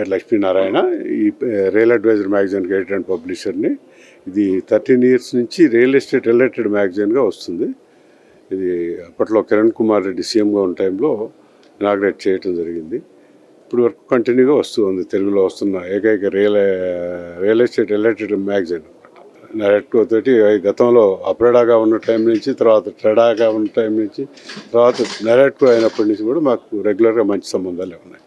పేరు లక్ష్మీనారాయణ. ఈ real advisor మ్యాగజైన్కి editor and పబ్లిషర్ని. ఇది 13 years నుంచి రియల్ ఎస్టేట్ రిలేటెడ్ మ్యాగజైన్గా వస్తుంది. ఇది అప్పట్లో కిరణ్ కుమార్ రెడ్డి సీఎంగా ఉన్న టైంలో ఇనాగ్రేట్ చేయడం జరిగింది. ఇప్పుడు వరకు కంటిన్యూగా వస్తుంది. తెలుగులో వస్తున్న ఏకైక రియల్ ఎస్టేట్ రిలేటెడ్ మ్యాగజైన్. నెరెట్కో తోటి గతంలో అప్రడాగా ఉన్న టైం నుంచి, తర్వాత ట్రెడాగా ఉన్న టైం నుంచి, తర్వాత నెరెట్కో అయినప్పటి నుంచి కూడా మాకు రెగ్యులర్గా మంచి సంబంధాలు ఉన్నాయి.